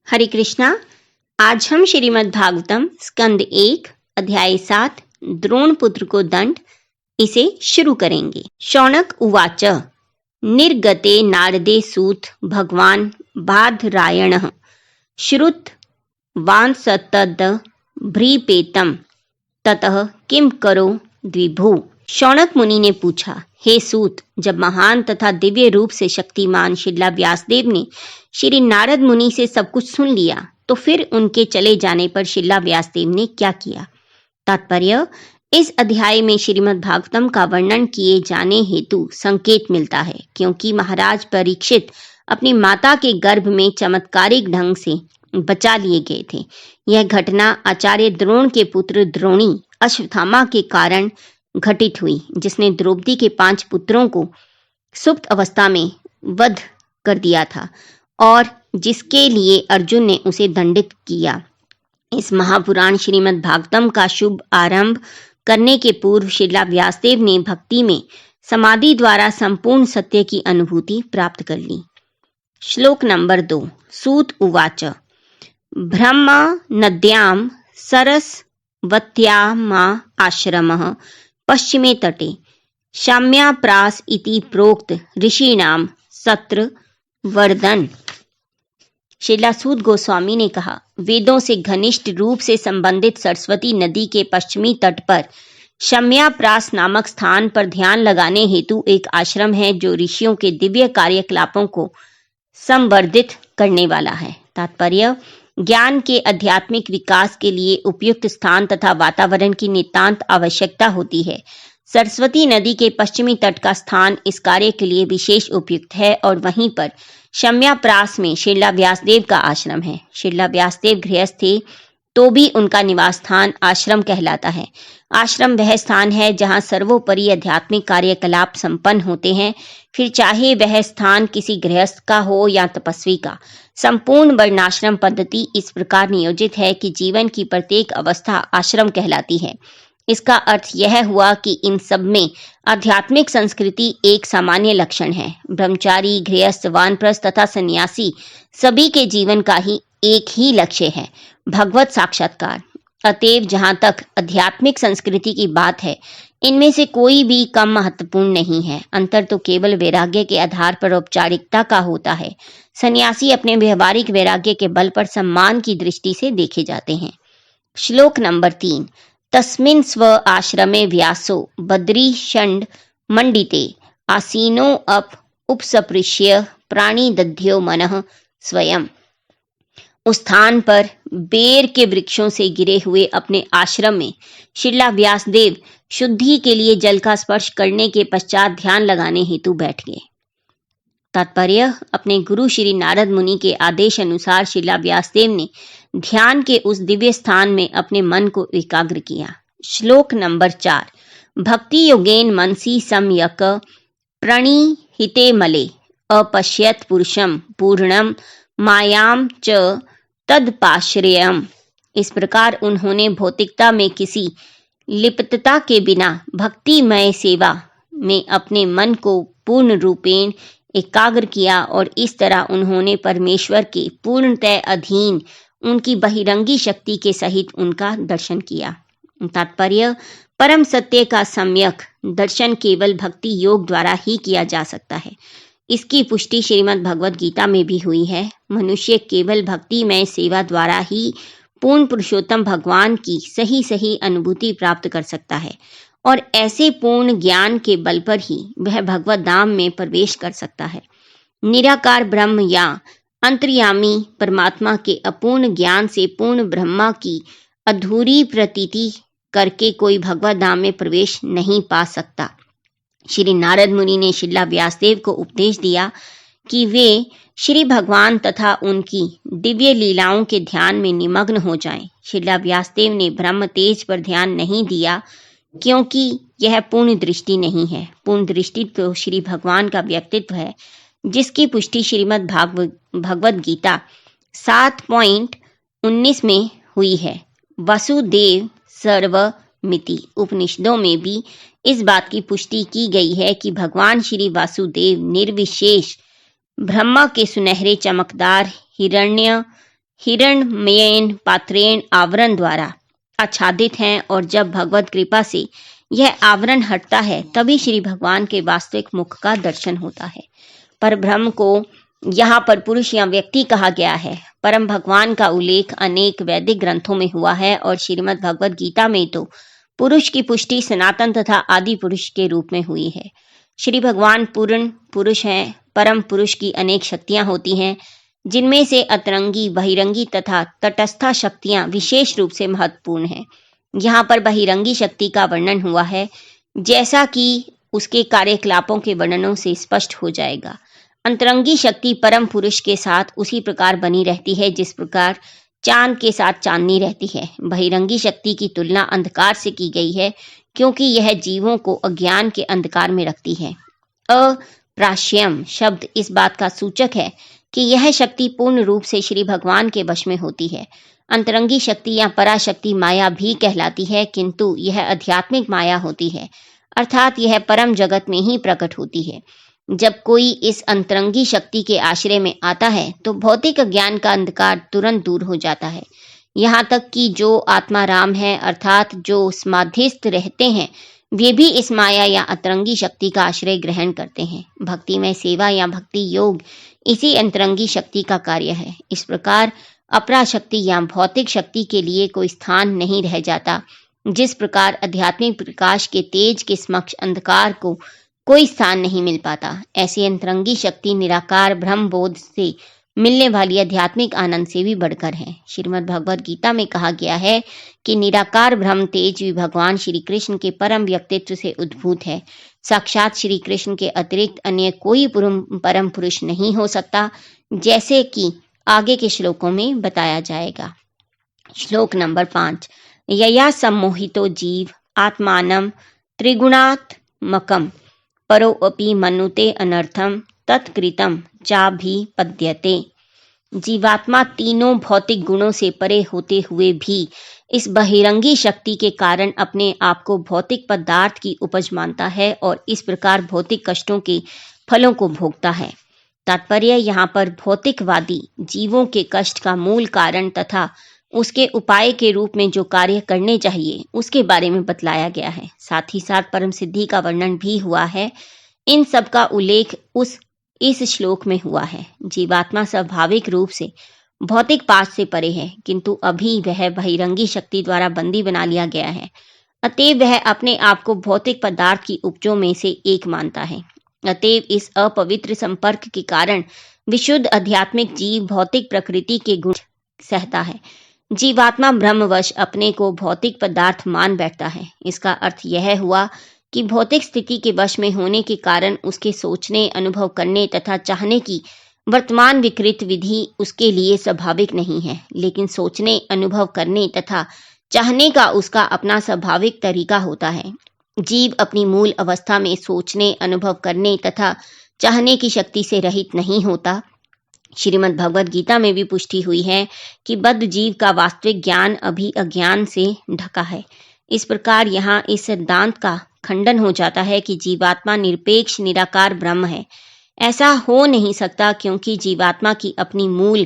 हरे कृष्णा। आज हम श्रीमद् भागवतम स्कंद 1 अध्याय 7 द्रोण पुत्र को दंड इसे शुरू करेंगे। शौनक उवाच निर्गते नारदे सूत भगवान बाधरायणः श्रुत वांसतद भ्रीपेतम ततः किम करो द्विभु। शौनक मुनि ने पूछा, हे सूत, जब महान तथा दिव्य रूप से शक्तिमान शिला व्यासदेव ने श्री नारद मुनि से सब कुछ सुन लिया तो फिर उनके चले जाने पर शिला व्यासदेव ने क्या किया। तात्पर्य, इस अध्याय में श्रीमद् भागवतम का वर्णन किए जाने हेतु संकेत मिलता है, क्योंकि महाराज परीक्षित अपनी माता के गर्भ में चमत्कारिक ढंग से बचा लिए गए थे। यह घटना आचार्य द्रोण के पुत्र द्रोणी अश्वत्थामा के कारण घटित हुई, जिसने द्रौपदी के 5 पुत्रों को सुप्त अवस्था में वध कर दिया था और जिसके लिए अर्जुन ने उसे दंडित किया। इस महापुराण श्रीमद् भागवतम का शुभ आरंभ करने के पूर्व शिला व्यासदेव ने भक्ति में समाधि द्वारा संपूर्ण सत्य की अनुभूति प्राप्त कर ली। श्लोक नंबर 2। सूत उवाच ब्रह्म नद्यां सरस्वत्यामा आश्रमः पश्चिमे तटे शाम्याप्रास इति प्रोक्त ऋषीणाम सत्र वर्धन। शिला सूत गोस्वामी ने कहा, वेदों से घनिष्ठ रूप से संबंधित सरस्वती नदी के पश्चिमी तट पर शाम्याप्रास नामक स्थान पर ध्यान लगाने हेतु एक आश्रम है, जो ऋषियों के दिव्य कार्यकलापों को संवर्धित करने वाला है। तात्पर्य, ज्ञान के आध्यात्मिक विकास के लिए उपयुक्त स्थान तथा वातावरण की नितांत आवश्यकता होती है। सरस्वती नदी के पश्चिमी तट का स्थान इस कार्य के लिए विशेष उपयुक्त है और वहीं पर शाम्याप्रास में शिला व्यासदेव का आश्रम है। शिला व्यासदेव गृहस्थ थे तो भी उनका निवास स्थान आश्रम कहलाता है। आश्रम वह स्थान है जहाँ सर्वोपरि आध्यात्मिक कार्यकलाप संपन्न होते हैं, फिर चाहे वह स्थान किसी गृहस्थ का हो या तपस्वी का। संपूर्ण वर्णाश्रम पद्धति इस प्रकार नियोजित है कि जीवन की प्रत्येक अवस्था आश्रम कहलाती है। इसका अर्थ यह हुआ कि इन सब में आध्यात्मिक संस्कृति एक सामान्य लक्षण है। ब्रह्मचारी, गृहस्थ, वानप्रस्थ तथा सन्यासी सभी के जीवन का ही एक ही लक्ष्य है, भगवत साक्षात्कार। अतएव जहाँ तक आध्यात्मिक संस्कृति की बात है, इनमें से कोई भी कम महत्वपूर्ण नहीं है। अंतर तो केवल वैराग्य के आधार पर औपचारिकता का होता है। सन्यासी अपने व्यवहारिक वैराग्य के बल पर सम्मान की दृष्टि से देखे जाते हैं। श्लोक नंबर 3। तस्मिन् स्व आश्रमे व्यासो बद्री षण्ड मंडिते आसीनो अप उपसपृश्य प्राणी दध्यो मनः स्वयं। उस स्थान पर बेर के वृक्षों से गिरे हुए अपने आश्रम में शिला व्यासदेव शुद्धि के लिए जल का स्पर्श करने के पश्चात ध्यान लगाने हेतु बैठ गए। तात्पर्य, अपने गुरु श्री नारद मुनि के आदेश अनुसार शिला व्यासदेव ने ध्यान के उस दिव्य स्थान में अपने मन को एकाग्र किया। श्लोक नंबर 4। भक्ति योगेन मनसी सम्यक प्रणिहिते मले अपश्यत पुरुषम पूर्णम मायाम च तदपाश्रयम। इस प्रकार उन्होंने भौतिकता में किसी लिप्तता के बिना भक्तिमय सेवा में अपने मन को पूर्ण रूपेण एकाग्र किया और इस तरह उन्होंने परमेश्वर के पूर्णतः अधीन उनकी बहिरंगी शक्ति के सहित उनका दर्शन किया। तात्पर्य, परम सत्य का सम्यक दर्शन केवल भक्ति योग द्वारा ही किया जा सकता है। इसकी पुष्टि श्रीमद् भगवद गीता में भी हुई है। मनुष्य केवल भक्तिमय सेवा द्वारा ही पूर्ण पुरुषोत्तम भगवान की सही अनुभूति प्राप्त कर सकता है और ऐसे पूर्ण ज्ञान के बल पर ही वह भगवत धाम में प्रवेश कर सकता है। निराकार ब्रह्म या अंतर्यामी परमात्मा के अपूर्ण ज्ञान से पूर्ण ब्रह्मा की अधूरी प्रतीति करके कोई भगवत धाम में प्रवेश नहीं पा सकता। श्री नारद मुनि ने शिला व्यासदेव को उपदेश दिया कि वे श्री भगवान तथा उनकी दिव्य लीलाओं के ध्यान में निमग्न हो जाएं। शिला व्यासदेव ने ब्रह्म तेज पर ध्यान नहीं दिया क्योंकि यह पूर्ण दृष्टि नहीं है। पूर्ण दृष्टि तो श्री भगवान का व्यक्तित्व है, जिसकी पुष्टि श्रीमद् भगवद गीता 7.19 में हुई है। वसुदेव सर्वमिति उपनिषदों में भी इस बात की पुष्टि की गई है कि भगवान श्री वासुदेव निर्विशेष ब्रह्मा के सुनहरे चमकदार हिरण्य हिरण्मयेन पात्रेण आवरण द्वारा आच्छादित हैं, और जब भगवत कृपा से यह आवरण हटता है तभी श्री भगवान के वास्तविक मुख का दर्शन होता है। पर ब्रह्म को यहाँ पर पुरुष या व्यक्ति कहा गया है। परम भगवान का उल्लेख अनेक वैदिक ग्रंथों में हुआ है और श्रीमद् भगवद गीता में तो पुरुष की पुष्टि सनातन तथा आदि पुरुष के रूप में हुई है। श्री भगवान पूर्ण पुरुष हैं। परम पुरुष की अनेक शक्तियां होती हैं, जिनमें से अतरंगी, बहिरंगी तथा तटस्था शक्तियां विशेष रूप से महत्वपूर्ण हैं। यहाँ पर बहिरंगी शक्ति का वर्णन हुआ है, जैसा कि उसके कार्यकलापों के वर्णनों से स्पष्ट हो जाएगा। अंतरंगी शक्ति परम पुरुष के साथ उसी प्रकार बनी रहती है जिस प्रकार चांद के साथ चांदनी रहती है। बहिरंगी शक्ति की तुलना अंधकार से की गई है, क्योंकि यह जीवों को अज्ञान के अंधकार में रखती है। अप्राश्यम शब्द इस बात का सूचक है कि यह शक्ति पूर्ण रूप से श्री भगवान के वश में होती है। अंतरंगी शक्ति या पराशक्ति माया भी कहलाती है, किंतु यह आध्यात्मिक माया होती है, अर्थात यह परम जगत में ही प्रकट होती है। जब कोई इस अंतरंगी शक्ति के आश्रय में आता है तो भौतिक अज्ञान का अंधकार तुरंत दूर हो जाता है। यहाँ तक कि जो आत्मा राम है, अर्थात जो समाधिस्थ रहते हैं, वे भी इस माया या अंतरंगी शक्ति का आश्रय ग्रहण करते हैं। भक्ति में सेवा या भक्ति योग इसी अंतरंगी शक्ति का कार्य है। इस प्रकार अपरा शक्ति या भौतिक शक्ति के लिए कोई स्थान नहीं रह जाता। जिस प्रकार आध्यात्मिक प्रकाश के तेज के समक्ष अंधकार को कोई स्थान नहीं मिल पाता, ऐसी अंतरंगी शक्ति निराकार ब्रह्म बोध से मिलने वाली आध्यात्मिक आनंद से भी बढ़कर है। श्रीमद् भगवद गीता में कहा गया है कि निराकार ब्रह्म तेज भी भगवान श्री कृष्ण के परम व्यक्तित्व से उद्भूत है। साक्षात श्री कृष्ण के अतिरिक्त अन्य कोई परम पुरुष नहीं हो सकता, जैसे कि आगे के श्लोकों में बताया जाएगा। श्लोक नंबर 5। यया सम्मोहितो जीव आत्मानं त्रिगुणात्मकं परो अपि मनुते अनर्थम तत्कृतं चाभिपद्यते। जीवात्मा तीनों भौतिक गुणों से परे होते हुए भी इस बहिरंगी शक्ति के कारण अपने आप को भौतिक पदार्थ की उपज मानता है और इस प्रकार भौतिक कष्टों के फलों को भोगता है। तात्पर्य यहाँ पर भौतिकवादी जीवों के कष्ट का मूल कारण तथा उसके उपाय के रूप में जो कार्य करने चाहिए उसके बारे में बतलाया गया है। साथ ही साथ परम सिद्धि का वर्णन भी हुआ है। इन सब का उल्लेख इस श्लोक में हुआ है। जीवात्मा स्वाभाविक रूप से भौतिक पाश से परे है, किंतु अभी वह बहिरंगी शक्ति द्वारा बंदी बना लिया गया है। अतएव वह अपने आप को भौतिक पदार्थ की उपजों में से एक मानता है। अतएव इस अपवित्र संपर्क के कारण विशुद्ध आध्यात्मिक जीव भौतिक प्रकृति के गुण सहता है। जीवात्मा ब्रह्मवश अपने को भौतिक पदार्थ मान बैठता है। इसका अर्थ यह हुआ कि भौतिक स्थिति के वश में होने के कारण उसके सोचने, अनुभव करने तथा चाहने की वर्तमान विकृत विधि उसके लिए स्वाभाविक नहीं है, लेकिन सोचने, अनुभव करने तथा चाहने का उसका अपना स्वाभाविक तरीका होता है। जीव अपनी मूल अवस्था में सोचने, अनुभव करने तथा चाहने की शक्ति से रहित नहीं होता। श्रीमद् भगवद गीता में भी पुष्टि हुई है कि बद्ध जीव का वास्तविक ज्ञान अभी अज्ञान से ढका है। इस प्रकार यहाँ इस सिद्धांत का खंडन हो जाता है कि जीवात्मा निरपेक्ष निराकार ब्रह्म है। ऐसा हो नहीं सकता, क्योंकि जीवात्मा की अपनी मूल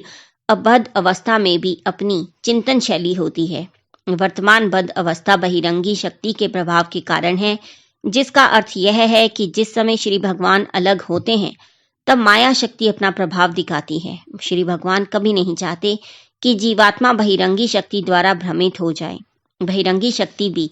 अबद्ध अवस्था में भी अपनी चिंतन शैली होती है। वर्तमान बद्ध अवस्था बहिरंगी शक्ति के प्रभाव के कारण है, जिसका अर्थ यह है कि जिस समय श्री भगवान अलग होते हैं तब माया शक्ति अपना प्रभाव दिखाती है। श्री भगवान कभी नहीं चाहते कि जीवात्मा बहिरंगी शक्ति द्वारा भ्रमित हो जाए। बहिरंगी शक्ति भी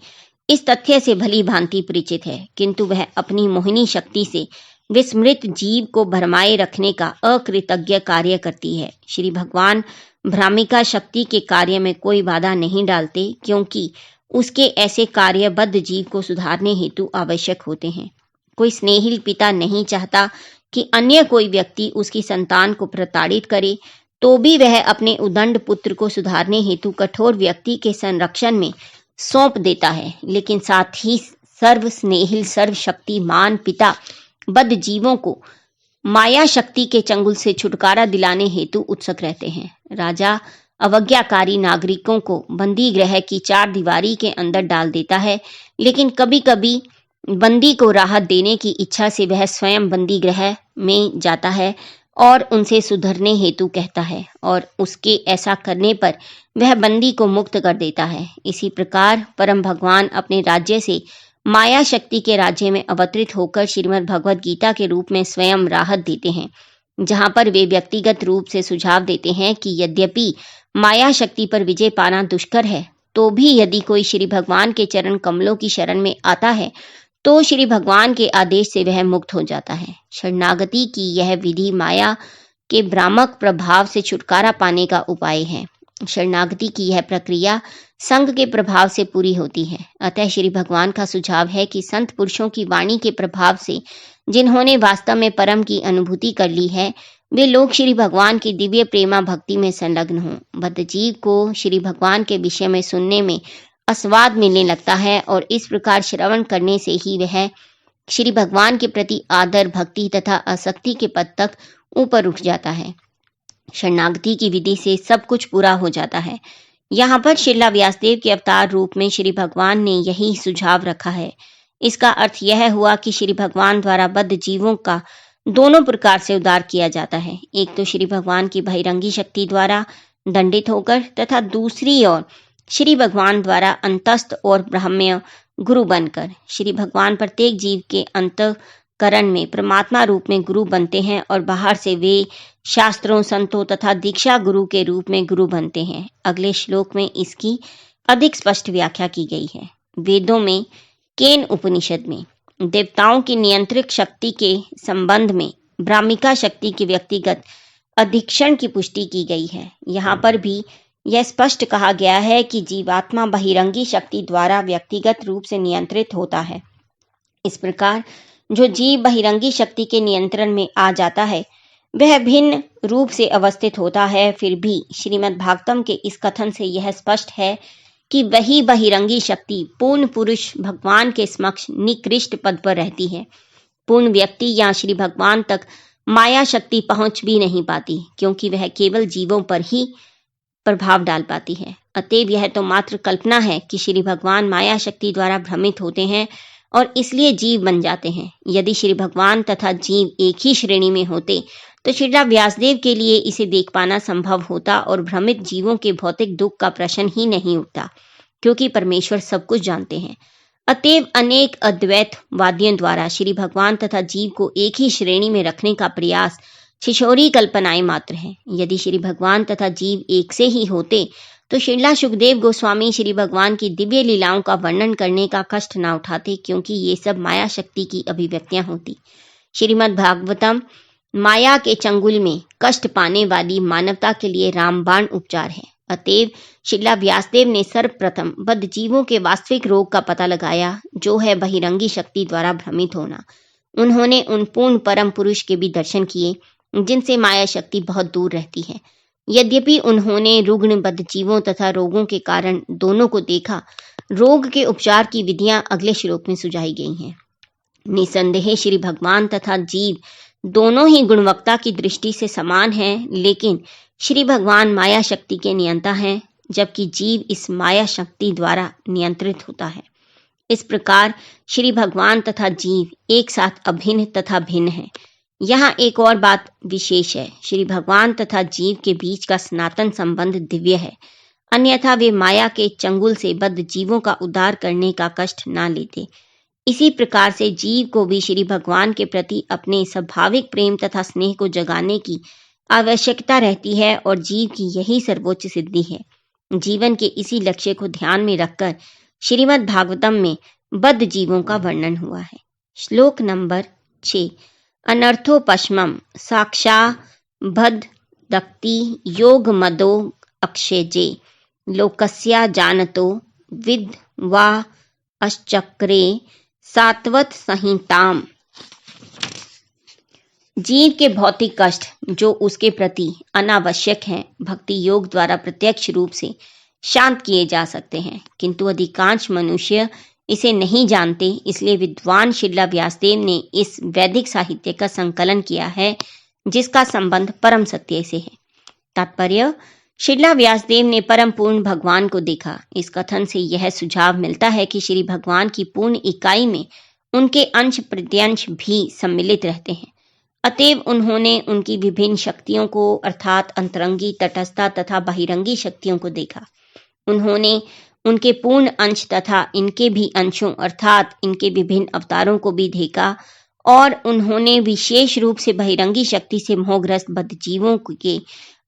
इस तथ्य से भली भांति परिचित है, किंतु वह अपनी मोहिनी शक्ति से विस्मृत जीव को भरमाए रखने का अकृतज्ञ कार्य करती है। श्री भगवान भ्रामिका शक्ति के कार्य में कोई बाधा नहीं डालते, क्योंकि उसके ऐसे कार्य बद्ध जीव को सुधारने हेतु आवश्यक होते हैं। कोई स्नेहिल पिता नहीं चाहता कि अन्य कोई व्यक्ति उसकी संतान को प्रताड़ित करे, तो भी वह अपने उदंड पुत्र को सुधारने हेतु कठोर व्यक्ति के संरक्षण में सौंप देता है। लेकिन साथ ही सर्व स्नेहिल सर्वशक्तिमान पिता बद्ध जीवों को माया शक्ति के चंगुल से छुटकारा दिलाने हेतु उत्सुक रहते हैं। राजा अवज्ञाकारी नागरिकों को बंदी गृह की चार दीवारी के अंदर डाल देता है, लेकिन कभी कभी बंदी को राहत देने की इच्छा से वह स्वयं बंदी गृह में जाता है और उनसे सुधरने हेतु कहता है और उसके ऐसा करने पर वह बंदी को मुक्त कर देता है। इसी प्रकार परम भगवान अपने राज्य से माया शक्ति के राज्य में अवतरित होकर श्रीमद् भगवद गीता के रूप में स्वयं राहत देते हैं, जहां पर वे व्यक्तिगत रूप से सुझाव देते हैं कि यद्यपि माया शक्ति पर विजय पाना दुष्कर है, तो भी यदि कोई श्री भगवान के चरण कमलों की शरण में आता है तो श्री भगवान के आदेश से वह मुक्त हो जाता है। शरणागति की यह विधि माया के भ्रामक प्रभाव से छुटकारा पाने का उपाय है। शरणागति की यह प्रक्रिया संग के प्रभाव से पूरी होती है। अतः श्री भगवान का सुझाव है कि संत पुरुषों की वाणी के प्रभाव से जिन्होंने वास्तव में परम की अनुभूति कर ली है, वे लोग श्री भगवान की दिव्य प्रेमा भक्ति में संलग्न हों। बद्ध जीव को श्री भगवान के विषय में सुनने में आस्वाद मिलने लगता है और इस प्रकार श्रवण करने से ही वह श्री भगवान के प्रति आदर, भक्ति तथा आसक्ति के पद तक ऊपर उठ जाता है। शरणागति की विधि से सब कुछ पूरा हो जाता है। यहाँ पर श्रीला व्यासदेव के अवतार रूप में श्री भगवान ने यही सुझाव रखा है। इसका अर्थ यह हुआ कि श्री भगवान द्वारा बद्ध जीवों का दोनों प्रकार से उद्धार किया जाता है। एक तो श्री भगवान की बहिरंगी शक्ति द्वारा दंडित होकर तथा दूसरी ओर श्री भगवान द्वारा अंतस्थ और ब्राह्म्य गुरु बनकर। श्री भगवान प्रत्येक जीव के अंतःकरण में परमात्मा रूप में गुरु बनते हैं और बाहर से वे शास्त्रों, संतों तथा दीक्षा गुरु के रूप में गुरु बनते हैं। अगले श्लोक में इसकी अधिक स्पष्ट व्याख्या की गई है। वेदों में केन उपनिषद में देवताओं की नियंत्रित शक्ति के संबंध में ब्राह्मिका शक्ति के व्यक्तिगत अधीक्षण की पुष्टि की गई है। यहाँ पर भी यह स्पष्ट कहा गया है कि जीवात्मा बहिरंगी शक्ति द्वारा व्यक्तिगत रूप से नियंत्रित होता है। इस प्रकार जो जीव बहिरंगी शक्ति के नियंत्रण में आ जाता है वह भिन्न रूप से अवस्थित होता है। फिर भी श्रीमद् भागवतम के इस कथन से यह स्पष्ट है कि वही बहिरंगी शक्ति पूर्ण पुरुष भगवान के समक्ष निकृष्ट पद पर रहती है। पूर्ण व्यक्ति या श्री भगवान तक माया शक्ति पहुंच भी नहीं पाती, क्योंकि वह केवल जीवों पर ही प्रभाव डाल पाती है। अतएव यह तो मात्र कल्पना है कि श्री भगवान माया शक्ति द्वारा भ्रमित होते हैं और इसलिए जीव बन जाते हैं। यदि श्री भगवान तथा जीव एक ही श्रेणी में होते तो श्रीला व्यासदेव के लिए इसे देख पाना संभव होता और भ्रमित जीवों के भौतिक दुख का प्रश्न ही नहीं उठता, क्योंकि परमेश्वर सब कुछ जानते हैं। अतएव अनेक अद्वैतवादियों द्वारा श्री भगवान तथा जीव को एक ही श्रेणी में रखने का प्रयास छिछोरी कल्पनाएं मात्र है। यदि श्री भगवान तथा जीव एक से ही होते तो श्रीला सुखदेव गोस्वामी श्री भगवान की दिव्य लीलाओं का वर्णन करने का कष्ट न उठाते, क्योंकि ये सब माया शक्ति की अभिव्यक्तियां होती। श्रीमद् भागवतम माया के चंगुल में कष्ट पाने वाली मानवता के लिए रामबाण उपचार है। अतएव श्रीला व्यासदेव ने सर्वप्रथम बद्ध जीवों के वास्तविक रोग का पता लगाया, जो है बहिरंगी शक्ति द्वारा भ्रमित होना। उन्होंने उन पूर्ण परम पुरुष के भी दर्शन किए जिनसे माया शक्ति बहुत दूर रहती है। यद्यपि उन्होंने रुग्ण बद्ध जीवों तथा रोगों के कारण दोनों को देखा, रोग के उपचार की विधियां अगले श्लोक में सुझाई गई हैं। निसंदेह श्री भगवान तथा जीव दोनों ही गुणवत्ता की दृष्टि से समान हैं, लेकिन श्री भगवान माया शक्ति के नियंता हैं, जबकि जीव इस माया शक्ति द्वारा नियंत्रित होता है। इस प्रकार श्री भगवान तथा जीव एक साथ अभिन्न तथा भिन्न है। यहाँ एक और बात विशेष है, श्री भगवान तथा जीव के बीच का सनातन संबंध दिव्य है, अन्यथा वे माया के चंगुल से बद्ध जीवों का उद्धार करने का कष्ट ना लेते। इसी प्रकार से जीव को भी श्री भगवान के प्रति अपने स्वाभाविक प्रेम तथा स्नेह को जगाने की आवश्यकता रहती है और जीव की यही सर्वोच्च सिद्धि है। जीवन के इसी लक्ष्य को ध्यान में रखकर श्रीमद् भागवतम में बद्ध जीवों का वर्णन हुआ है। श्लोक नंबर 6। अनर्थोपशमं साक्षाभद्दक्ति योग मदो अक्षेजे लोकस्या जानतो विद वा अश्चक्रे सात्वत संहिताम। जीव के भौतिक कष्ट जो उसके प्रति अनावश्यक हैं, भक्ति योग द्वारा प्रत्यक्ष रूप से शांत किए जा सकते हैं, किंतु अधिकांश मनुष्य इसे नहीं जानते। इसलिए विद्वान श्रीला व्यासदेव ने इस वैदिक साहित्य का संकलन किया है, जिसका संबंध परम सत्य से है। तात्पर्य, श्रीला व्यासदेव ने परम पूर्ण भगवान को देखा। इस कथन से यह सुझाव मिलता है कि श्री भगवान की पूर्ण इकाई में उनके अंश प्रत्यंश भी सम्मिलित रहते हैं। अतएव उन्होंने उनकी विभिन्न शक्तियों को अर्थात अंतरंगी, तटस्था तथा बहिरंगी शक्तियों को देखा। उन्होंने उनके पूर्ण अंश तथा इनके भी अंशों अर्थात इनके विभिन्न अवतारों को भी देखा और उन्होंने विशेष रूप से बहिरंगी शक्ति से मोहग्रस्त बद्धजीवों के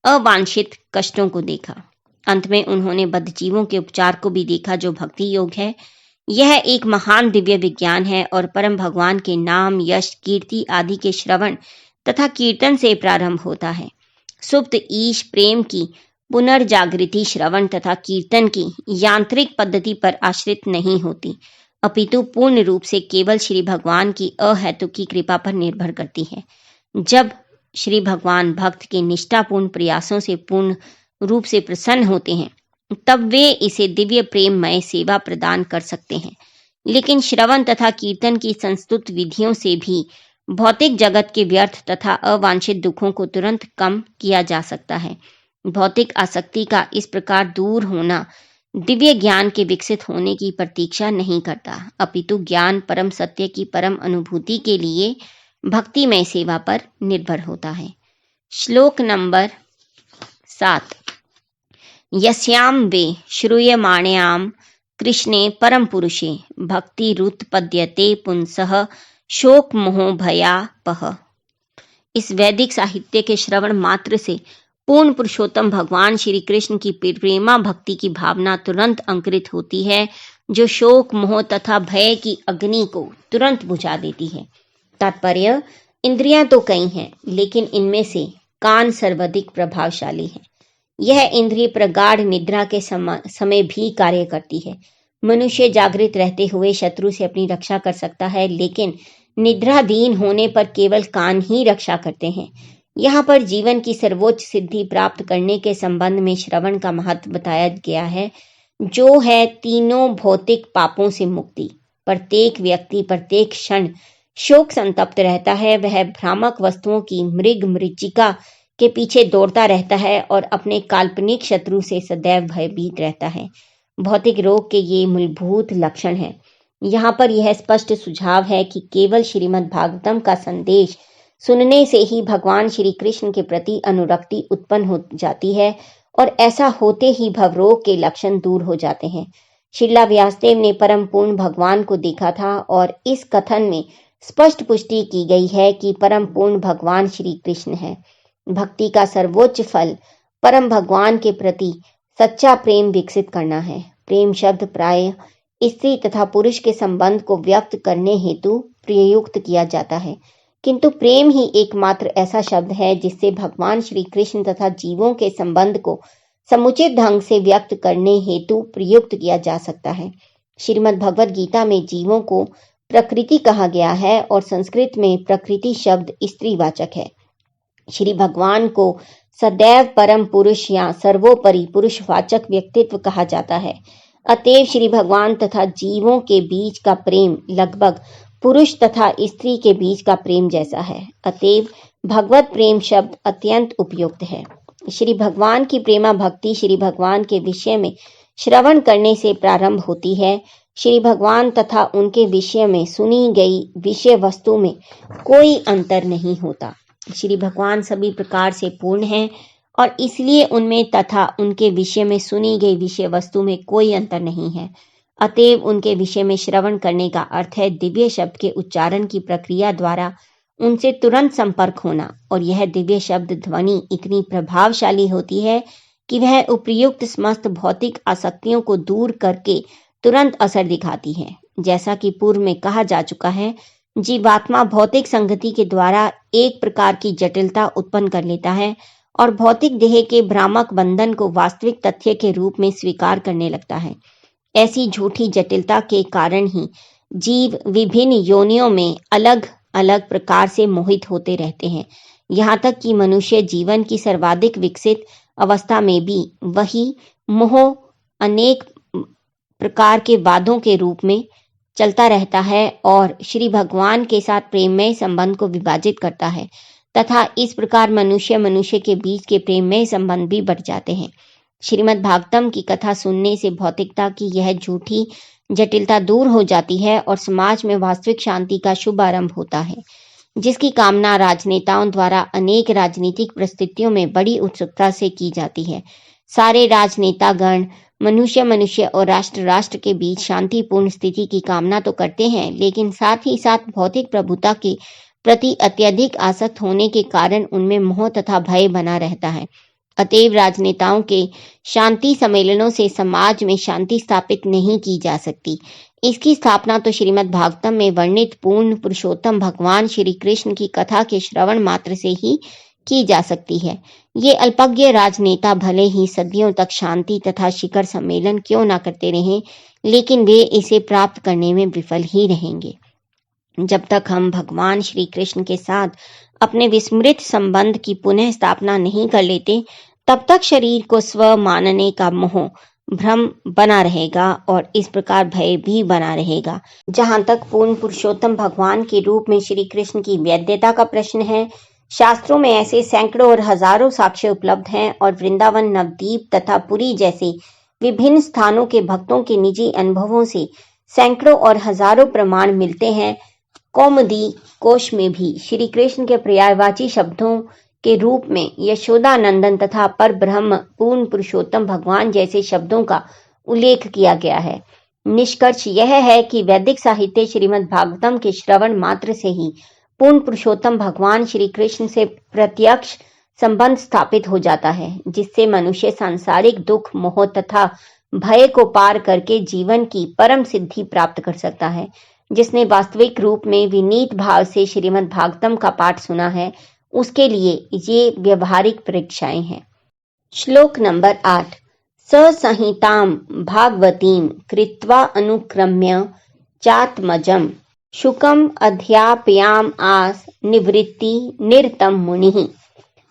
अवांछित कष्टों को देखा। अंत में उन्होंने बद्धजीवों के उपचार को भी देखा जो भक्ति योग है। यह एक महान दिव्य विज्ञान है और परम भगवान के नाम, यश, कीर्ति आदि के श्रवण तथा कीर्तन से प्रारंभ होता है। सुप्त ईश प्रेम की पुनर्जागृति श्रवण तथा कीर्तन की यांत्रिक पद्धति पर आश्रित नहीं होती, अपितु पूर्ण रूप से केवल श्री भगवान की अहेतुकी कृपा पर निर्भर करती है। जब श्री भगवान भक्त के निष्ठापूर्ण प्रयासों से पूर्ण रूप से प्रसन्न होते हैं तब वे इसे दिव्य प्रेममय सेवा प्रदान कर सकते हैं। लेकिन श्रवण तथा कीर्तन की संस्तुत विधियों से भी भौतिक जगत के व्यर्थ तथा अवांछित दुखों को तुरंत कम किया जा सकता है। भौतिक आसक्ति का इस प्रकार दूर होना दिव्य ज्ञान के विकसित होने की प्रतीक्षा नहीं करता, अपितु ज्ञान परम सत्य की परम अनुभूति के लिए भक्तिमय सेवा पर निर्भर होता है। श्लोक नंबर 7। यस्यां वे श्रूयमाण्यां कृष्णे परम पुरुषे भक्तिरुत्पद्यते पुंसः शोक मोह भयापः। इस वैदिक साहित्य के श्रवण मात्र से पूर्ण पुरुषोत्तम भगवान श्री कृष्ण की प्रेमा भक्ति की भावना तुरंत अंकुरित होती है, जो शोक मोह तथा भय की अग्नि को तुरंत बुझा देती है। तात्पर्य, इंद्रियां तो कई हैं, लेकिन इनमें से कान सर्वाधिक प्रभावशाली है। यह इंद्रिय प्रगाढ़ निद्रा के समय भी कार्य करती है। मनुष्य जागृत रहते हुए शत्रु से अपनी रक्षा कर सकता है, लेकिन निद्राधीन होने पर केवल कान ही रक्षा करते हैं। यहाँ पर जीवन की सर्वोच्च सिद्धि प्राप्त करने के संबंध में श्रवण का महत्व बताया गया है, जो है तीनों भौतिक पापों से मुक्ति। प्रत्येक व्यक्ति प्रत्येक क्षण शोक संतप्त रहता है। वह भ्रामक वस्तुओं की मृग मरीचिका के पीछे दौड़ता रहता है और अपने काल्पनिक शत्रु से सदैव भयभीत रहता है। भौतिक रोग के ये मूलभूत लक्षण हैं। यहाँ पर यह स्पष्ट सुझाव है कि केवल श्रीमद् भागवतम का संदेश सुनने से ही भगवान श्री कृष्ण के प्रति अनुरक्ति उत्पन्न हो जाती है और ऐसा होते ही भवरोग के लक्षण दूर हो जाते हैं। श्रीला व्यासदेव ने परम पूर्ण भगवान को देखा था और इस कथन में स्पष्ट पुष्टि की गई है कि परम पूर्ण भगवान श्री कृष्ण है। भक्ति का सर्वोच्च फल परम भगवान के प्रति सच्चा प्रेम विकसित करना है। प्रेम शब्द प्राय स्त्री तथा पुरुष के संबंध को व्यक्त करने हेतु प्रयुक्त किया जाता है, किंतु प्रेम ही एकमात्र ऐसा शब्द है जिससे भगवान श्री कृष्ण तथा जीवों के संबंध को समुचित ढंग से व्यक्त करने हेतु प्रयुक्त किया जा सकता है। श्रीमद् भगवद गीता में जीवों को प्रकृति कहा गया है और संस्कृत में प्रकृति शब्द स्त्रीवाचक है। श्री भगवान को सदैव परम पुरुष या सर्वोपरि पुरुषवाचक व्यक्तित्व कहा जाता है। अतएव श्री भगवान तथा जीवों के बीच का प्रेम लगभग पुरुष तथा स्त्री के बीच का प्रेम जैसा है। अतएव भगवत प्रेम शब्द अत्यंत उपयुक्त है। श्री भगवान की प्रेमा भक्ति श्री भगवान के विषय में श्रवण करने से प्रारंभ होती है। श्री भगवान तथा उनके विषय में सुनी गई विषय वस्तु में कोई अंतर नहीं होता। श्री भगवान सभी प्रकार से पूर्ण हैं और इसलिए उनमें तथा उनके विषय में सुनी गई विषय वस्तु में कोई अंतर नहीं है। अतएव उनके विषय में श्रवण करने का अर्थ है दिव्य शब्द के उच्चारण की प्रक्रिया द्वारा उनसे तुरंत संपर्क होना, और यह दिव्य शब्द ध्वनि इतनी प्रभावशाली होती है कि वह उपयुक्त समस्त भौतिक आसक्तियों को दूर करके तुरंत असर दिखाती है। जैसा कि पूर्व में कहा जा चुका है, जीवात्मा भौतिक संगति के द्वारा एक प्रकार की जटिलता उत्पन्न कर लेता है और भौतिक देह के भ्रामक बंधन को वास्तविक तथ्य के रूप में स्वीकार करने लगता है। ऐसी झूठी जटिलता के कारण ही जीव विभिन्न योनियों में अलग अलग प्रकार से मोहित होते रहते हैं। यहाँ तक कि मनुष्य जीवन की सर्वाधिक विकसित अवस्था में भी वही मोह अनेक प्रकार के वादों के रूप में चलता रहता है और श्री भगवान के साथ प्रेममय संबंध को विभाजित करता है तथा इस प्रकार मनुष्य के बीच के प्रेममय संबंध भी बढ़ जाते हैं। श्रीमद् भागवतम की कथा सुनने से भौतिकता की यह झूठी जटिलता दूर हो जाती है और समाज में वास्तविक शांति का शुभ आरंभ होता है। जिसकी कामना राजनेताओं द्वारा अनेक राजनीतिक परिस्थितियों में बड़ी उत्सुकता से की जाती है। सारे राजनेतागण मनुष्य और राष्ट्र के बीच शांतिपूर्ण स्थिति की कामना तो करते हैं, लेकिन साथ ही साथ भौतिक प्रभुता के प्रति अत्यधिक आसक्त होने के कारण उनमें मोह तथा भय बना रहता है। अतएव राजनेताओं के शांति सम्मेलनों से समाज में शांति स्थापित नहीं की जा सकती। इसकी स्थापना तो श्रीमद् भागवतम में वर्णित पूर्ण पुरुषोत्तम भगवान श्री कृष्ण की कथा के श्रवण मात्र से ही की जा सकती है। ये अल्पज्ञ राजनेता भले ही सदियों तक शांति तथा शिखर सम्मेलन क्यों न करते रहें, लेकिन वे इसे प्राप्त करने में विफल ही रहेंगे। जब तक हम भगवान श्री कृष्ण के साथ अपने विस्मृत संबंध की पुनः स्थापना नहीं कर लेते, तब तक शरीर को स्व मानने का मोह भ्रम बना रहेगा और इस प्रकार भय भी बना रहेगा। जहां तक पूर्ण पुरुषोत्तम भगवान के रूप में श्री कृष्ण की वैधता का प्रश्न है, शास्त्रों में ऐसे सैकड़ों और हजारों साक्ष्य उपलब्ध हैं और वृंदावन, नवद्वीप तथा पुरी जैसे विभिन्न स्थानों के भक्तों के निजी अनुभवों से सैकड़ों और हजारों प्रमाण मिलते हैं। कौमुदी कोश में भी श्री कृष्ण के पर्यायवाची शब्दों के रूप में यशोदानंदन तथा पर ब्रह्म पूर्ण पुरुषोत्तम भगवान जैसे शब्दों का उल्लेख किया गया है। निष्कर्ष यह है कि वैदिक साहित्य श्रीमद् भागवतम के श्रवण मात्र से ही पूर्ण पुरुषोत्तम भगवान श्री कृष्ण से प्रत्यक्ष संबंध स्थापित हो जाता है, जिससे मनुष्य सांसारिक दुख, मोह तथा भय को पार करके जीवन की परम सिद्धि प्राप्त कर सकता है। जिसने वास्तविक रूप में विनीत भाव से श्रीमद् भागवतम का पाठ सुना है, उसके लिए ये व्यवहारिक परीक्षाएं हैं। श्लोक नंबर 8। ससंहितां भागवतीं कृत्वा अनुक्रम्य चात्मजं शुकम अध्यापयाम आस निवृत्ति निरतम मुनि।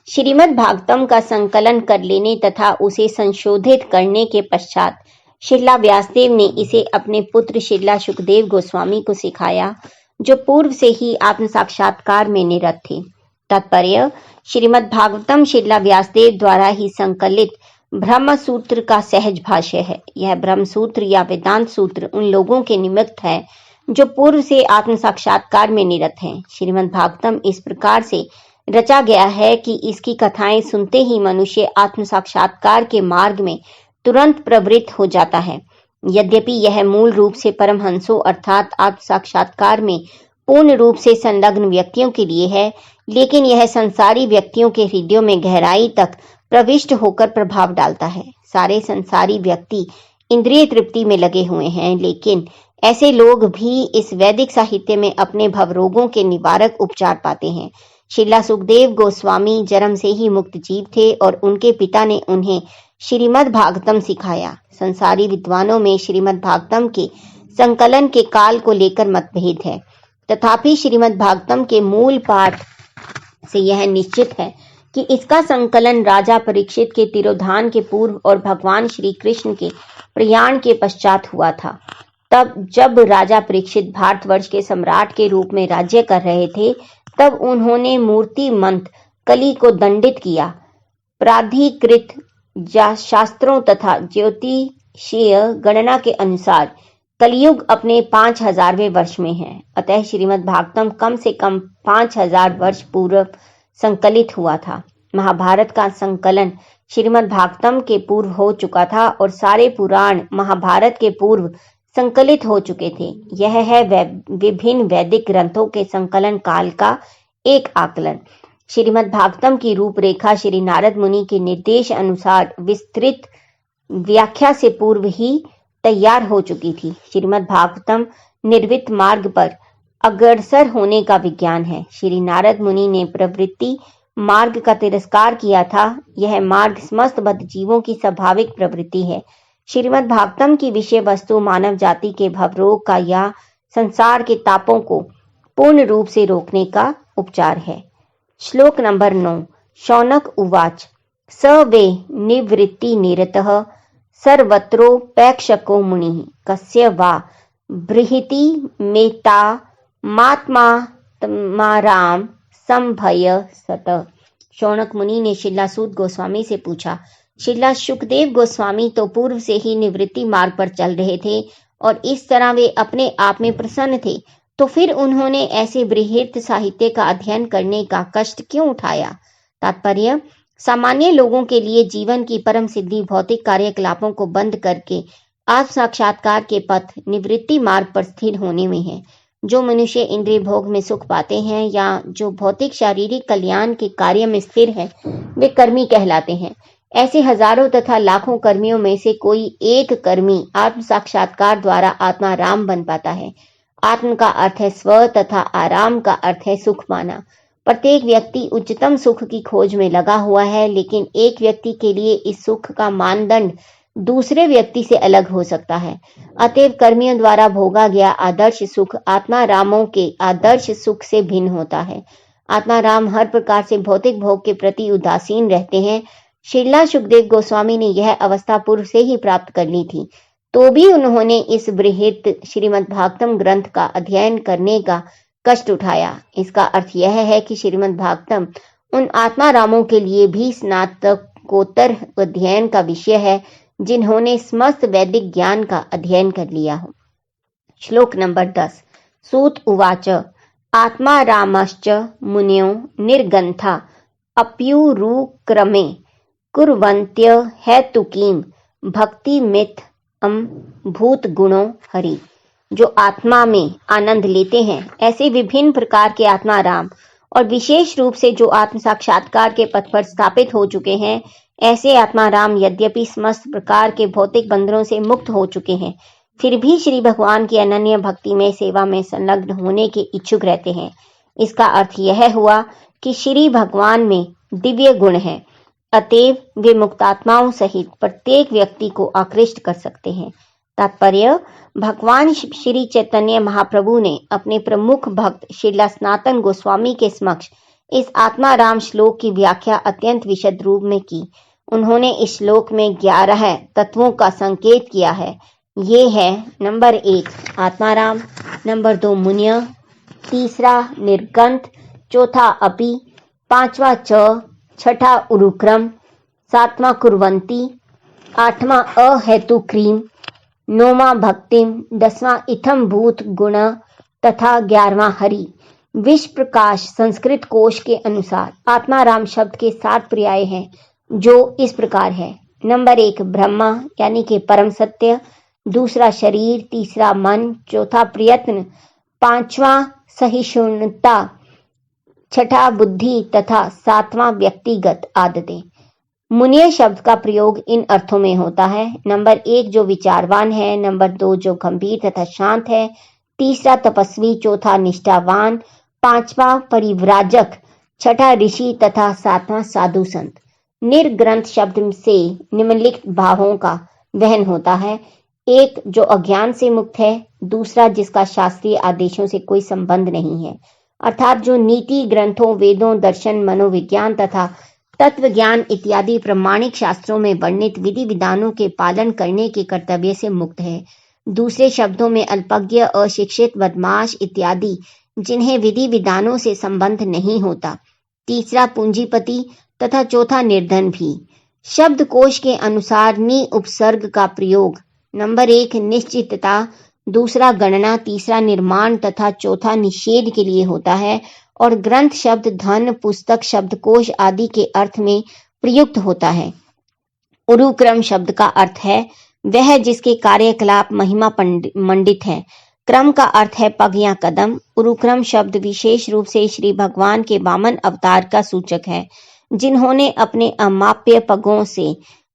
श्रीमद् भागवतम का संकलन कर लेने तथा उसे संशोधित करने के पश्चात श्रीला व्यासदेव ने इसे अपने पुत्र श्रीला शुकदेव गोस्वामी को सिखाया, जो पूर्व से ही आत्म साक्षात्कार में निरत थे। तात्पर्य: श्रीमद् भागवतम श्रीला व्यासदेव द्वारा ही संकलित ब्रह्म सूत्र का सहज भाष्य है। यह ब्रह्म सूत्र या वेदांत सूत्र उन लोगों के निमित्त है जो पूर्व से आत्म साक्षात्कार में निरत हैं। श्रीमद् भागवतम इस प्रकार से रचा गया है कि इसकी कथाएं सुनते ही मनुष्य आत्म साक्षात्कार के मार्ग में तुरंत प्रवृत्त हो जाता है। यद्यपि यह मूल रूप से परमहंसों अर्थात आत्म साक्षात्कार में पूर्ण रूप से संलग्न व्यक्तियों के लिए है, लेकिन यह संसारी व्यक्तियों के हृदयों में गहराई तक प्रविष्ट होकर प्रभाव डालता है। सारे संसारी व्यक्ति इंद्रिय तृप्ति में लगे हुए हैं, लेकिन ऐसे लोग भी इस वैदिक साहित्य में अपने भवरोगों के निवारक उपचार पाते हैं। श्रीला सुखदेव गोस्वामी जन्म से ही मुक्त जीव थे और उनके पिता ने उन्हें श्रीमद् भागवतम सिखाया। संसारी विद्वानों में श्रीमद् भागवतम के संकलन के काल को लेकर मतभेद है, तथापि श्रीमद् भागवतम के मूल पाठ से यह निश्चित है कि इसका संकलन राजा परीक्षित के तिरोधान के पूर्व और भगवान श्री कृष्ण के प्रयाण के पश्चात हुआ था। तब जब राजा परीक्षित भारतवर्ष के सम्राट के रूप में राज्य कर रहे थे, तब उन्होंने मूर्तिमंत कली को दंडित किया। प्राधिकृत शास्त्रों तथा ज्योतिषीय गणना के अनुसार कलयुग अपने 5000वें वर्ष में है। अतः श्रीमद् भागवतम कम से कम 5000 वर्ष पूर्व संकलित हुआ था। महाभारत का संकलन श्रीमद् भागवतम के पूर्व हो चुका था और सारे पुराण महाभारत के पूर्व संकलित हो चुके थे। यह है विभिन्न वैदिक ग्रंथों के संकलन काल का एक आकलन। श्रीमद् भागवतम की रूपरेखा श्री नारद मुनि के निर्देश अनुसार विस्तृत व्याख्या से पूर्व ही तैयार हो चुकी थी। श्रीमद् भागवतम निर्वित मार्ग पर अग्रसर होने का विज्ञान है। श्री नारद मुनि ने प्रवृत्ति मार्ग का तिरस्कार किया था। यह मार्ग समस्त बद्ध जीवों की स्वाभाविक प्रवृत्ति है। श्रीमद् भागवतम की विषय वस्तु मानव जाति के भवरोग का या संसार के तापों को पूर्ण रूप से रोकने का उपचार है। श्लोक नंबर 9। शौनक उवाच स वे निवृत्ति निरतः सर्वत्रोपेक्षको मुनिः कस्य वा बृहति मेता मात्माराम संभय सत। शौनक मुनि ने श्रीला सूत गोस्वामी से पूछा, श्रीला शुकदेव गोस्वामी तो पूर्व से ही निवृत्ति मार्ग पर चल रहे थे और इस तरह वे अपने आप में प्रसन्न थे, तो फिर उन्होंने ऐसे बृहत् साहित्य का अध्ययन करने का कष्ट क्यों उठाया? तात्पर्य: सामान्य लोगों के लिए जीवन की परम सिद्धि भौतिक कार्यकलापों को बंद करके आत्म साक्षात्कार के पथ निवृत्ति मार्ग पर स्थिर होने में है। जो मनुष्य इंद्रिय भोग में सुख पाते हैं या जो भौतिक शारीरिक कल्याण के कार्य में स्थिर है, वे कर्मी कहलाते हैं। ऐसे हजारों तथा लाखों कर्मियों में से कोई एक कर्मी आत्म साक्षात्कार द्वारा आत्मा राम बन पाता है। आत्म का अर्थ है स्व तथा आराम का अर्थ है सुख पाना। प्रत्येक व्यक्ति उच्चतम सुख की खोज में लगा हुआ है, लेकिन एक व्यक्ति के लिए इस सुख का मानदंड दूसरे व्यक्ति से अलग हो सकता है। अतएव कर्मियों द्वारा भोगा गया आदर्श सुख आत्मा रामों के आदर्श सुख से भिन्न होता है। आत्मा राम हर प्रकार से भौतिक भोग के प्रति उदासीन रहते हैं। श्रीला सुखदेव गोस्वामी ने यह अवस्था पूर्व से ही प्राप्त कर ली थी, तो भी उन्होंने इस बृहत् श्रीमद् भागवतम ग्रंथ का अध्ययन करने का कष्ट उठाया। इसका अर्थ यह है कि श्रीमद् भागवतम उन आत्मा रामों के लिए भी स्नातकोत्तर अध्ययन का विषय है जिन्होंने समस्त वैदिक ज्ञान का अध्ययन कर लिया हो। श्लोक नंबर 10। सूत उवाच आत्मा रामश्च मुन्यो निर्गंथा अप्युरुक्रमे कुर्वन्त्य हेतुकीम भक्तिमित भूत गुणों हरि। जो आत्मा में आनंद लेते हैं, ऐसे विभिन्न प्रकार के आत्मा राम और विशेष रूप से जो आत्म साक्षात्कार के पथ पर स्थापित हो चुके हैं, ऐसे आत्मा राम यद्यपि समस्त प्रकार के भौतिक बंधनों से मुक्त हो चुके हैं, फिर भी श्री भगवान की अनन्य भक्ति में सेवा में संलग्न होने के इच्छुक रहते हैं। इसका अर्थ यह हुआ कि श्री भगवान में दिव्य गुण है, अतएव वे मुक्तात्माओं सहित प्रत्येक व्यक्ति को आकृष्ट कर सकते हैं। तात्पर्य: भगवान श्री चैतन्य महाप्रभु ने अपने प्रमुख भक्त श्रीला सनातन गोस्वामी के समक्ष इस आत्मा राम श्लोक की व्याख्या अत्यंत विशद रूप में की। उन्होंने इस श्लोक में 11 तत्वों का संकेत किया है। ये है: नंबर 1 आत्मा राम, नंबर 2 मुन्य, तीसरा निर्गंथ, चौथा अपि, पांचवा च, छठा उरुक्रम, सातवां कुर्वन्ति, आठवां अहेतुक्रीम, नौवां भक्तिम, 10वां इथम भूत गुण तथा 11वां हरि। विश्व प्रकाश संस्कृत कोश के अनुसार आत्मा राम शब्द के 7 पर्याय हैं, जो इस प्रकार है: नंबर 1 ब्रह्मा यानी कि परम सत्य, दूसरा शरीर, तीसरा मन, चौथा प्रयत्न, पांचवा सहिष्णुता, छठा बुद्धि तथा सातवां व्यक्तिगत आदतें। मुन्य शब्द का प्रयोग इन अर्थों में होता है: नंबर 1 जो विचारवान है, नंबर 2 जो गंभीर तथा शांत है, तीसरा तपस्वी, चौथा निष्ठावान, पांचवा परिव्राजक, छठा ऋषि तथा सातवां साधु संत। निर्ग्रंथ शब्द से निम्नलिखित भावों का वहन होता है: 1 जो अज्ञान से मुक्त है, दूसरा जिसका शास्त्रीय आदेशों से कोई संबंध नहीं है, अर्थात जो नीति ग्रंथों, वेदों, दर्शन, मनोविज्ञान तथा तत्व ज्ञान इत्यादि प्रमाणिक शास्त्रों में वर्णित विधि विधानों के पालन करने के कर्तव्य से मुक्त है। दूसरे शब्दों में अल्पज्ञ, अशिक्षित, बदमाश इत्यादि जिन्हें विधि विधानों से संबंध नहीं होता। तीसरा पूंजीपति तथा चौथा निर्धन भी। शब्दकोश के अनुसार नि उपसर्ग का प्रयोग नंबर 1 निश्चितता, दूसरा गणना, तीसरा निर्माण तथा चौथा निषेध के लिए होता है, और ग्रंथ शब्द धन, पुस्तक, शब्दकोश आदि के अर्थ में प्रयुक्त होता है। उरुक्रम शब्द का अर्थ है वह जिसके कार्यकलाप महिमा मंडित है। क्रम का अर्थ है पग या कदम। उरुक्रम शब्द विशेष रूप से श्री भगवान के वामन अवतार का सूचक है, जिन्होंने अपने अमाप्य पगों से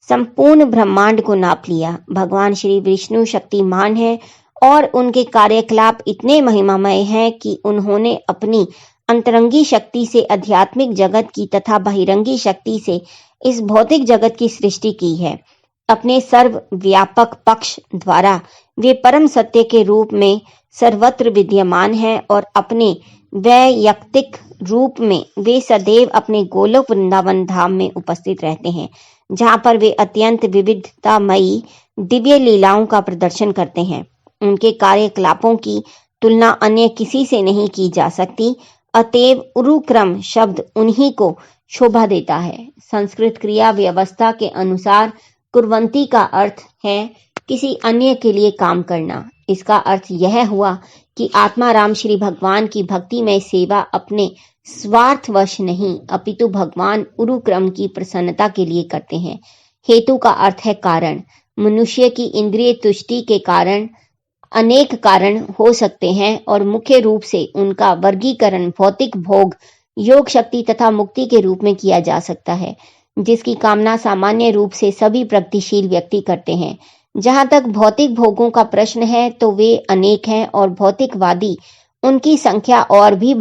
संपूर्ण ब्रह्मांड को नाप लिया। भगवान श्री विष्णु शक्तिमान है और उनके कार्यकलाप इतने महिमामय हैं कि उन्होंने अपनी अंतरंगी शक्ति से आध्यात्मिक जगत की तथा बहिरंगी शक्ति से इस भौतिक जगत की सृष्टि की है। अपने सर्व व्यापक पक्ष द्वारा वे परम सत्य के रूप में सर्वत्र विद्यमान हैं और अपने वैयक्तिक रूप में वे सदैव अपने गोलोक वृंदावन धाम में उपस्थित रहते हैं, जहाँ पर वे अत्यंत विविधतामयी दिव्य लीलाओं का प्रदर्शन करते हैं। उनके कार्यकलापों की तुलना अन्य किसी से नहीं की जा सकती, अतएव उरुक्रम शब्द उन्हीं को शोभा देता है। संस्कृत क्रिया व्यवस्था के अनुसार कुर्वंती का अर्थ है किसी अन्य के लिए काम करना। इसका अर्थ यह हुआ कि आत्मा राम श्री भगवान की भक्तिमय सेवा अपने स्वार्थवश नहीं अपितु भगवान उरुक्रम की प्रसन्नता के लिए करते हैं। हेतु का अर्थ है कारण। मनुष्य की इंद्रिय तुष्टि के कारण अनेक कारण हो सकते हैं और मुख्य रूप से उनका वर्गीकरण भौतिक भोग, योग शक्ति तथा मुक्ति के रूप में किया जा सकता है, जिसकी कामना सामान्य रूप से सभी प्रगतिशील व्यक्ति करते हैं। जहां तक भौतिक भोगों का प्रश्न है तो वे अनेक हैं और भौतिकवादी उनकी संख्या और भी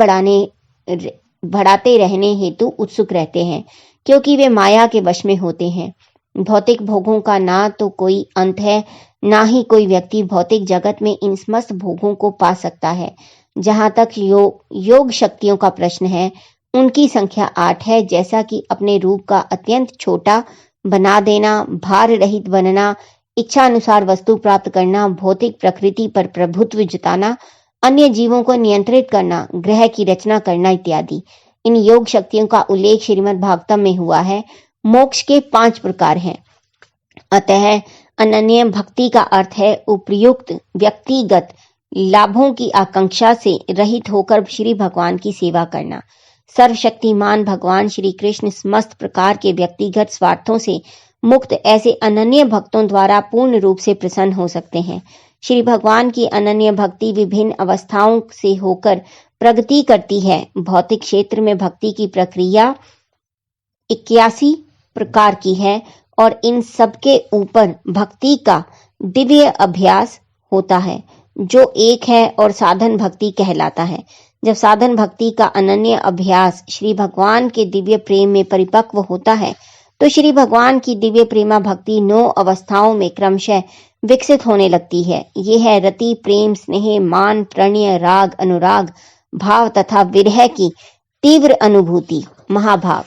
बढ़ाते रहने हेतु उत्सुक रहते हैं, क्योंकि वे माया के वश में होते हैं। भौतिक भोगों का ना तो कोई अंत है, ना ही कोई व्यक्ति भौतिक जगत में इन समस्त भोगों को पा सकता है। जहां तक योग शक्तियों का प्रश्न है, उनकी संख्या 8 है, जैसा कि अपने रूप का अत्यंत छोटा बना देना, भार रहित बनना, इच्छा अनुसार वस्तु प्राप्त करना, भौतिक प्रकृति पर प्रभुत्व जताना, अन्य जीवों को नियंत्रित करना, ग्रह की रचना करना इत्यादि। इन योग शक्तियों का उल्लेख श्रीमद् भागवतम में हुआ है। मोक्ष के 5 प्रकार हैं। अतः अनन्य भक्ति का अर्थ है उपयुक्त व्यक्तिगत लाभों की आकांक्षा से रहित होकर श्री भगवान की सेवा करना। सर्वशक्तिमान भगवान श्री कृष्ण समस्त प्रकार के व्यक्तिगत स्वार्थों से मुक्त ऐसे अनन्य भक्तों द्वारा पूर्ण रूप से प्रसन्न हो सकते हैं। श्री भगवान की अनन्य भक्ति विभिन्न अवस्थाओं से होकर प्रगति करती है। भौतिक क्षेत्र में भक्ति की प्रक्रिया 81 प्रकार की है और इन सबके ऊपर भक्ति का दिव्य अभ्यास होता है, जो एक है और साधन भक्ति कहलाता है। जब साधन भक्ति का अनन्य अभ्यास श्री भगवान के दिव्य प्रेम में परिपक्व होता है, तो श्री भगवान की दिव्य प्रेमा भक्ति 9 अवस्थाओं में क्रमशः विकसित होने लगती है। ये है रति, प्रेम, स्नेह, मान, प्रणय, राग, अनुराग, भाव तथा विरह की तीव्र अनुभूति, महाभाव।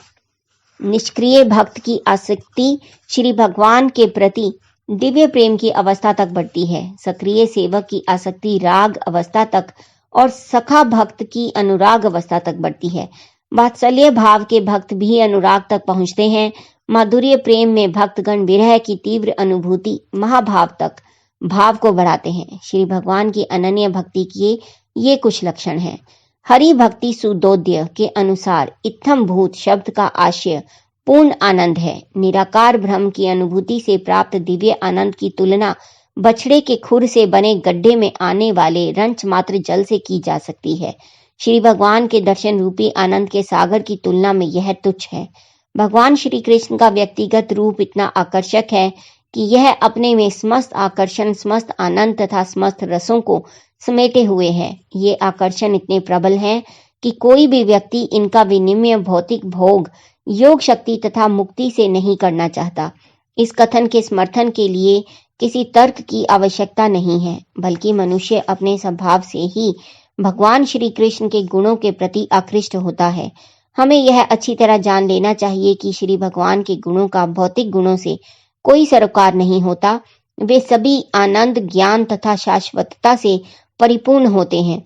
निष्क्रिय भक्त की आसक्ति श्री भगवान के प्रति दिव्य प्रेम की अवस्था तक बढ़ती है। सक्रिय सेवक की आसक्ति राग अवस्था तक और सखा भक्त की अनुराग अवस्था तक बढ़ती है। वात्सल्य भाव के भक्त भी अनुराग तक पहुंचते हैं। माधुर्य प्रेम में भक्तगण विरह की तीव्र अनुभूति महाभाव तक भाव को बढ़ाते हैं। श्री भगवान की अनन्य भक्ति के ये कुछ लक्षण हैं। हरि भक्ति सुदोद्य के अनुसार इत्थम भूत शब्द का आशय पूर्ण आनंद है। निराकार ब्रह्म की अनुभूति से प्राप्त दिव्य आनंद की तुलना बछड़े के खुर से बने गड्ढे में आने वाले रंच मात्र जल से की जा सकती है। श्री भगवान के दर्शन रूपी आनंद के सागर की तुलना में यह तुच्छ है। भगवान श्री कृष्ण का व्यक्तिगत रूप इतना आकर्षक है कि यह अपने में समस्त आकर्षण, समस्त आनंद तथा समस्त रसों को समेटे हुए है। ये आकर्षण इतने प्रबल हैं कि कोई भी व्यक्ति इनका विनिमय भौतिक भोग, योग शक्ति तथा मुक्ति से नहीं करना चाहता। इस कथन के समर्थन के लिए किसी तर्क की आवश्यकता नहीं है, बल्कि मनुष्य अपने स्वभाव से ही भगवान श्री कृष्ण के गुणों के प्रति आकृष्ट होता है। हमें यह अच्छी तरह जान लेना चाहिए कि श्री भगवान के गुणों का भौतिक गुणों से कोई सरोकार नहीं होता। वे सभी आनंद, ज्ञान तथा शाश्वतता से परिपूर्ण होते हैं।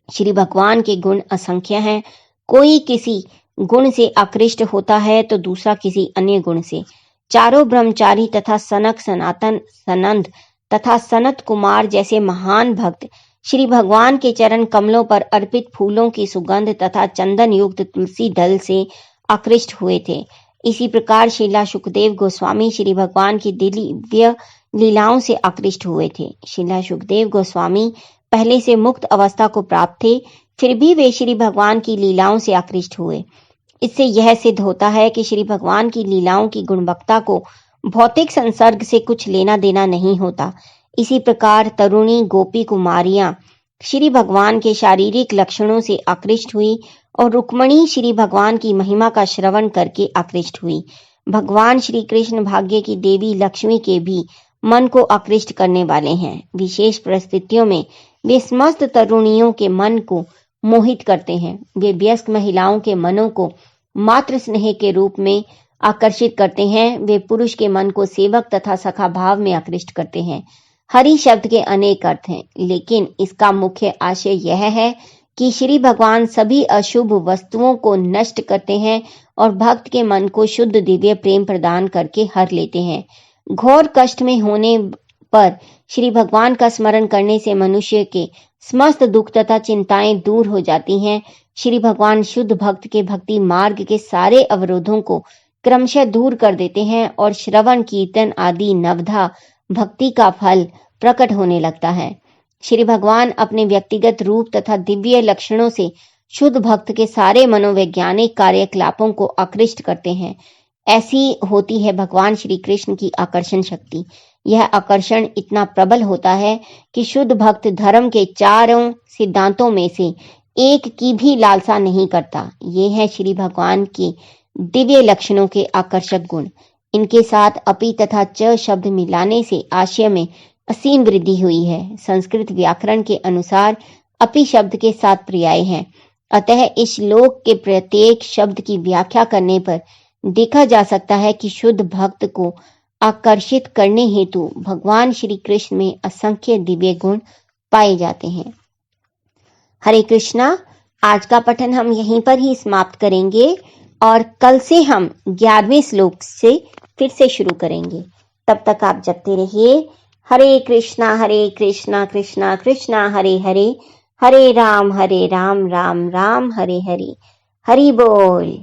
श्री भगवान के गुण असंख्य हैं। कोई किसी गुण से आकृष्ट होता है तो दूसरा किसी अन्य गुण से। चारों ब्रह्मचारी तथा सनक, सनातन, सनंद तथा सनत कुमार जैसे महान भक्त श्री भगवान के चरण कमलों पर अर्पित फूलों की सुगंध तथा चंदन युक्त तुलसी दल से आकृष्ट हुए थे। इसी प्रकार श्रीला सुखदेव गोस्वामी श्री भगवान की दिव्य लीलाओं से आकृष्ट हुए थे। श्रीला सुखदेव गोस्वामी पहले से मुक्त अवस्था को प्राप्त थे, फिर भी वे श्री भगवान की लीलाओं से आकृष्ट हुए। इससे यह सिद्ध होता है कि श्री भगवान की लीलाओं की गुणवत्ता को भौतिक संसर्ग से कुछ लेना देना नहीं होता। इसी प्रकार तरुणी गोपी कुमारियां श्री भगवान के शारीरिक लक्षणों से आकृष्ट हुई और रुक्मणी श्री भगवान की महिमा का श्रवण करके आकृष्ट हुई। भगवान श्री कृष्ण भाग्य की देवी लक्ष्मी के भी मन को आकृष्ट करने वाले हैं। विशेष परिस्थितियों में वे समस्त तरुणियों के मन को मोहित करते हैं। वे व्यस्त महिलाओं के मनों को मात्र स्नेह के रूप में आकर्षित करते हैं। वे पुरुष के मन को सेवक तथा सखा भाव में आकृष्ट करते हैं। हरि शब्द के अनेक अर्थ हैं, लेकिन इसका मुख्य आशय यह है कि श्री भगवान सभी अशुभ वस्तुओं को नष्ट करते हैं और भक्त के मन को शुद्ध दिव्य प्रेम प्रदान करके हर लेते हैं। घोर कष्ट में होने पर श्री भगवान का स्मरण करने से मनुष्य के समस्त दुख तथा चिंताएं दूर हो जाती हैं। श्री भगवान शुद्ध भक्त के भक्ति मार्ग के सारे अवरोधों को क्रमशः दूर कर देते हैं और श्रवण कीर्तन आदि नवधा भक्ति का फल प्रकट होने लगता है। श्री भगवान अपने व्यक्तिगत रूप तथा दिव्य लक्षणों से शुद्ध भक्त के सारे मनोवैज्ञानिक कार्यकलापों को आकृष्ट करते हैं। ऐसी होती है भगवान श्री कृष्ण की आकर्षण शक्ति। यह आकर्षण इतना प्रबल होता है कि शुद्ध भक्त धर्म के चारों सिद्धांतों में से एक की भी लालसा नहीं करता। ये है श्री भगवान के दिव्य लक्षणों के आकर्षक गुण। इनके साथ अपि तथा च शब्द मिलाने से आशय में असीम वृद्धि हुई है। संस्कृत व्याकरण के अनुसार अपि शब्द के 7 पर्याय हैं। अतः इस श्लोक के प्रत्येक शब्द की व्याख्या करने पर देखा जा सकता है कि शुद्ध भक्त को आकर्षित करने हेतु भगवान श्री कृष्ण में असंख्य दिव्य गुण पाए जाते हैं। हरे कृष्णा। आज का पठन हम यहीं पर ही समाप्त करेंगे और कल से हम 11वें श्लोक से फिर से शुरू करेंगे। तब तक आप जपते रहिए हरे कृष्णा कृष्णा कृष्णा हरे हरे, हरे राम राम राम हरे हरे। हरि बोल।